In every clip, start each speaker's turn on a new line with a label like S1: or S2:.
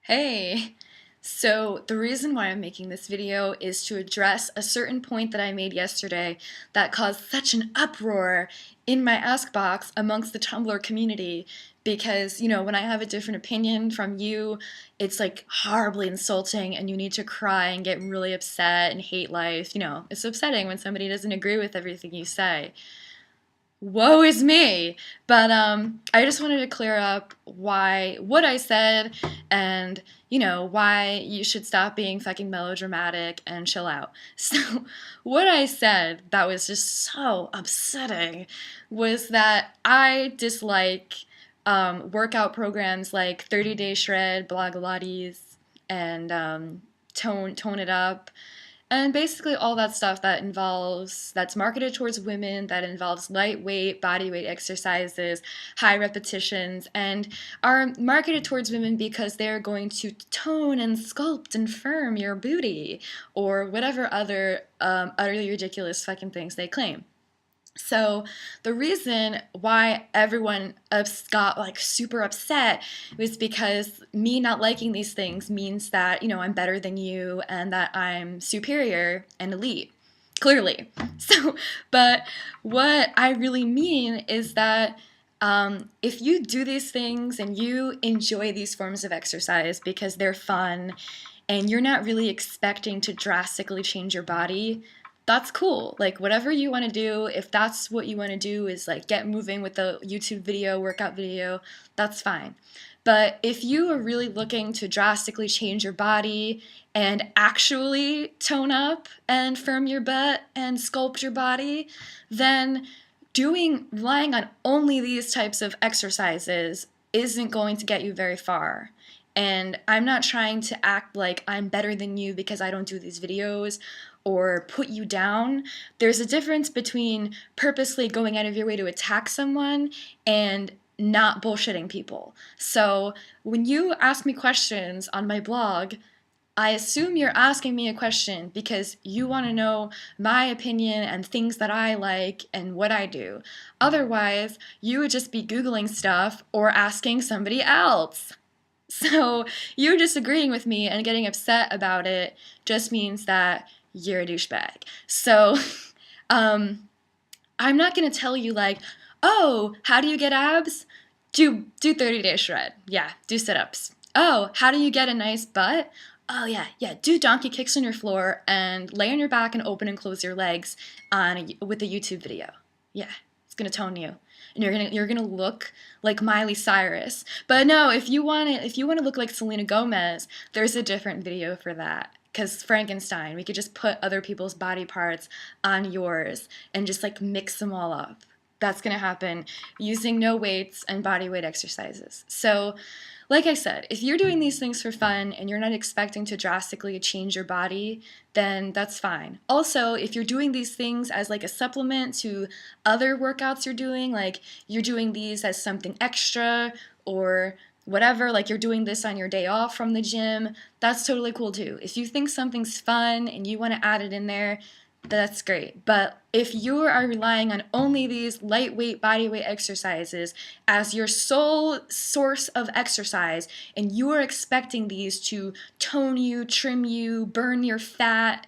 S1: Hey! So the reason why I'm making this video is to address a certain point that I made yesterday that caused such an uproar in my Ask box amongst the Tumblr community because, when I have a different opinion from you, it's like horribly insulting and you need to cry and get really upset and hate life. It's upsetting when somebody doesn't agree with everything you say. Woe is me. But I just wanted to clear up what I said and why you should stop being fucking melodramatic and chill out. So what I said that was just so upsetting was that I dislike workout programs like 30 Day Shred, Blogilates, and Tone It Up, and basically all that stuff that's marketed towards women, that involves lightweight, body weight exercises, high repetitions, and are marketed towards women because they're going to tone and sculpt and firm your booty, or whatever other utterly ridiculous fucking things they claim. So the reason why everyone got like super upset was because me not liking these things means that, I'm better than you and that I'm superior and elite. Clearly. But what I really mean is that if you do these things and you enjoy these forms of exercise because they're fun and you're not really expecting to drastically change your body, that's cool. Like, whatever you want to do, if that's what you want to do is like get moving with the YouTube video, workout video, that's fine. But if you are really looking to drastically change your body and actually tone up and firm your butt and sculpt your body, then relying on only these types of exercises isn't going to get you very far. And I'm not trying to act like I'm better than you because I don't do these videos or put you down. There's a difference between purposely going out of your way to attack someone and not bullshitting people. So when you ask me questions on my blog, I assume you're asking me a question because you want to know my opinion and things that I like and what I do. Otherwise, you would just be Googling stuff or asking somebody else. So you disagreeing with me and getting upset about it just means that you're a douchebag. So I'm not going to tell you like, oh, how do you get abs? Do 30 Day Shred. Yeah, do sit-ups. Oh, how do you get a nice butt? Oh yeah, do donkey kicks on your floor and lay on your back and open and close your legs with a YouTube video. Yeah, it's gonna tone you, and you're gonna look like Miley Cyrus. But no, if you wanna look like Selena Gomez, there's a different video for that. Because Frankenstein, we could just put other people's body parts on yours and just like mix them all up. That's gonna happen using no weights and body weight exercises. So, like I said, if you're doing these things for fun and you're not expecting to drastically change your body, then that's fine. Also, if you're doing these things as like a supplement to other workouts you're doing, like you're doing these as something extra or whatever, like you're doing this on your day off from the gym, that's totally cool too. If you think something's fun and you want to add it in there, that's great. But if you are relying on only these lightweight bodyweight exercises as your sole source of exercise, and you are expecting these to tone you, trim you, burn your fat,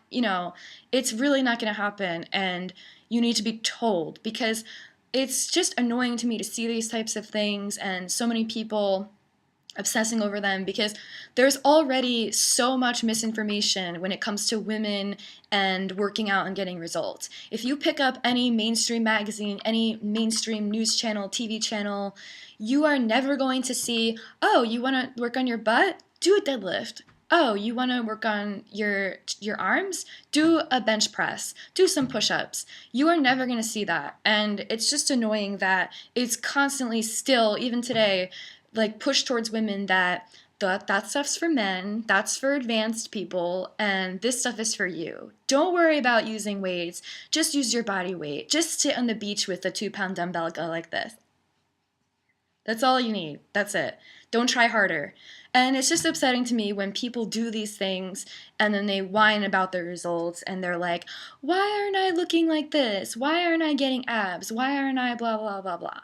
S1: it's really not going to happen. And you need to be told, because it's just annoying to me to see these types of things and so many people obsessing over them, because there's already so much misinformation when it comes to women and working out and getting results. If you pick up any mainstream magazine, any mainstream news channel, TV channel, you are never going to see, oh, you want to work on your butt? Do a deadlift. Oh, you want to work on your arms? Do a bench press. Do some push-ups. You are never going to see that. And it's just annoying that it's constantly still, even today, like pushed towards women that stuff's for men, that's for advanced people, and this stuff is for you. Don't worry about using weights. Just use your body weight. Just sit on the beach with a 2-pound dumbbell, go like this. That's all you need. That's it. Don't try harder. And it's just upsetting to me when people do these things and then they whine about their results and they're like, why aren't I looking like this? Why aren't I getting abs? Why aren't I blah, blah, blah, blah?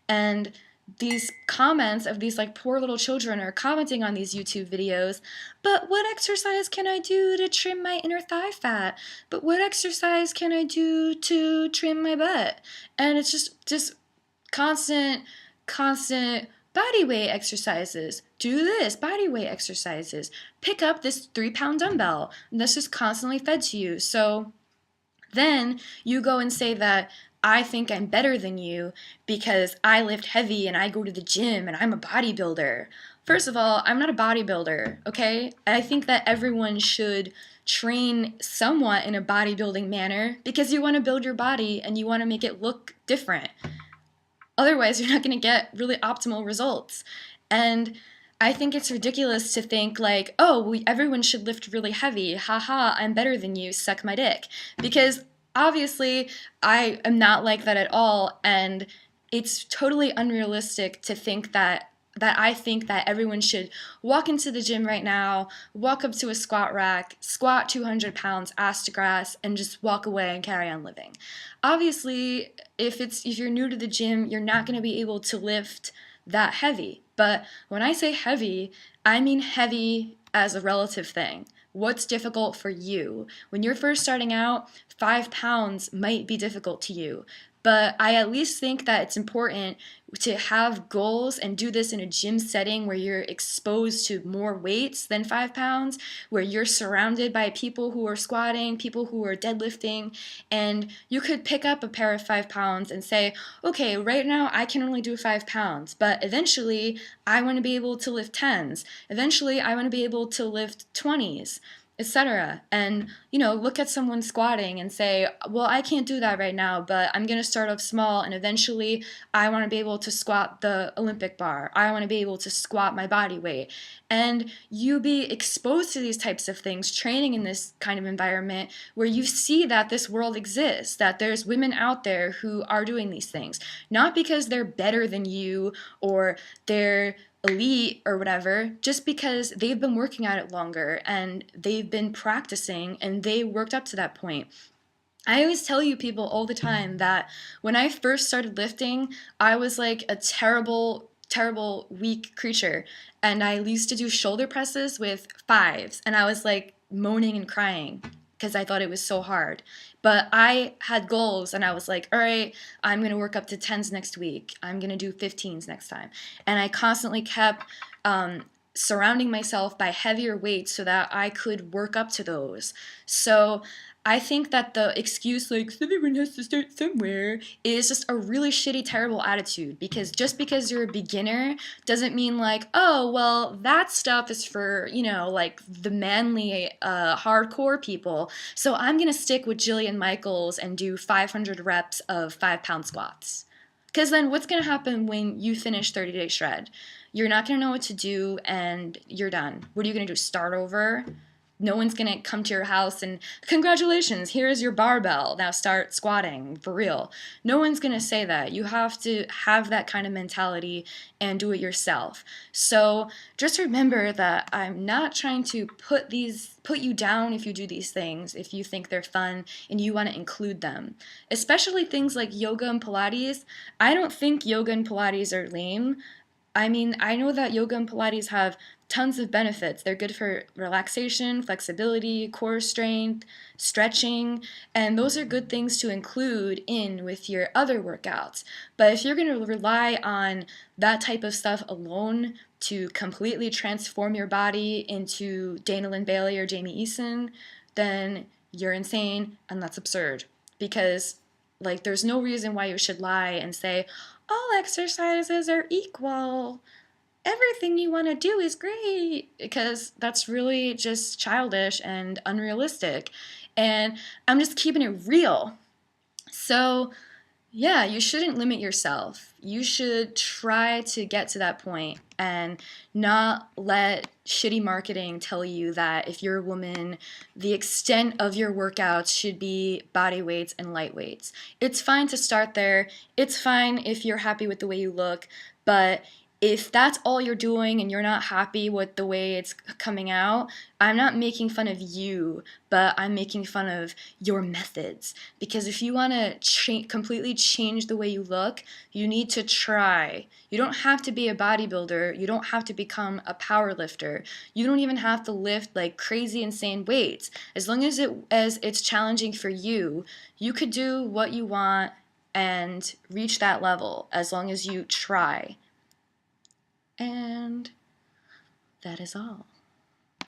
S1: And these comments of these like poor little children are commenting on these YouTube videos, but what exercise can I do to trim my inner thigh fat? But what exercise can I do to trim my butt? And it's just constant body weight exercises. Do this, body weight exercises. Pick up this 3-pound dumbbell. And that's just constantly fed to you. So then you go and say that I think I'm better than you because I lift heavy and I go to the gym and I'm a bodybuilder. First of all, I'm not a bodybuilder, okay? I think that everyone should train somewhat in a bodybuilding manner because you want to build your body and you want to make it look different. Otherwise, you're not going to get really optimal results. And I think it's ridiculous to think like, oh, everyone should lift really heavy. Haha, I'm better than you, suck my dick. Because obviously, I am not like that at all. And it's totally unrealistic to think that I think that everyone should walk into the gym right now, walk up to a squat rack, squat 200 pounds, ass to grass, and just walk away and carry on living. Obviously, if you're new to the gym, you're not going to be able to lift that heavy. But when I say heavy, I mean heavy as a relative thing. What's difficult for you? When you're first starting out, 5 pounds might be difficult to you. But I at least think that it's important to have goals and do this in a gym setting where you're exposed to more weights than 5 pounds, where you're surrounded by people who are squatting, people who are deadlifting, and you could pick up a pair of 5 pounds and say, okay, right now I can only do 5 pounds, but eventually I want to be able to lift 10s. Eventually I want to be able to lift 20s, etc. And, look at someone squatting and say, well, I can't do that right now, but I'm going to start off small and eventually I want to be able to squat the Olympic bar. I want to be able to squat my body weight. And you be exposed to these types of things, training in this kind of environment where you see that this world exists, that there's women out there who are doing these things, not because they're better than you or they're elite or whatever, just because they've been working at it longer and they've been practicing and they worked up to that point. I always tell you people all the time that when I first started lifting, I was like a terrible, weak creature. And I used to do shoulder presses with 5s and I was like moaning and crying because I thought it was so hard. But I had goals and I was like, all right, I'm going to work up to 10s next week. I'm going to do 15s next time. And I constantly kept surrounding myself by heavier weights so that I could work up to those. So I think that the excuse like everyone has to start somewhere is just a really shitty, terrible attitude, because just because you're a beginner doesn't mean like, oh, well, that stuff is for, like the manly, hardcore people. So I'm going to stick with Jillian Michaels and do 500 reps of 5-pound squats. Because then what's going to happen when you finish 30-day shred? You're not going to know what to do and you're done. What are you going to do? Start over? No one's going to come to your house and, congratulations, here's your barbell. Now start squatting, for real. No one's going to say that. You have to have that kind of mentality and do it yourself. So just remember that I'm not trying to put you down if you do these things, if you think they're fun and you want to include them. Especially things like yoga and Pilates. I don't think yoga and Pilates are lame. I mean, I know that yoga and Pilates have tons of benefits. They're good for relaxation, flexibility, core strength, stretching, and those are good things to include in with your other workouts. But if you're going to rely on that type of stuff alone to completely transform your body into Dana Lynn Bailey or Jamie Eason, then you're insane and that's absurd. Because there's no reason why you should lie and say, all exercises are equal. Everything you want to do is great, because that's really just childish and unrealistic. And I'm just keeping it real. So, yeah, you shouldn't limit yourself. You should try to get to that point and not let shitty marketing tell you that if you're a woman, the extent of your workouts should be body weights and light weights. It's fine to start there. It's fine if you're happy with the way you look, but if that's all you're doing and you're not happy with the way it's coming out, I'm not making fun of you, but I'm making fun of your methods. Because if you want to completely change the way you look, you need to try. You don't have to be a bodybuilder. You don't have to become a power lifter. You don't even have to lift like crazy insane weights. As long as it's challenging for you, you could do what you want and reach that level as long as you try. And that is all.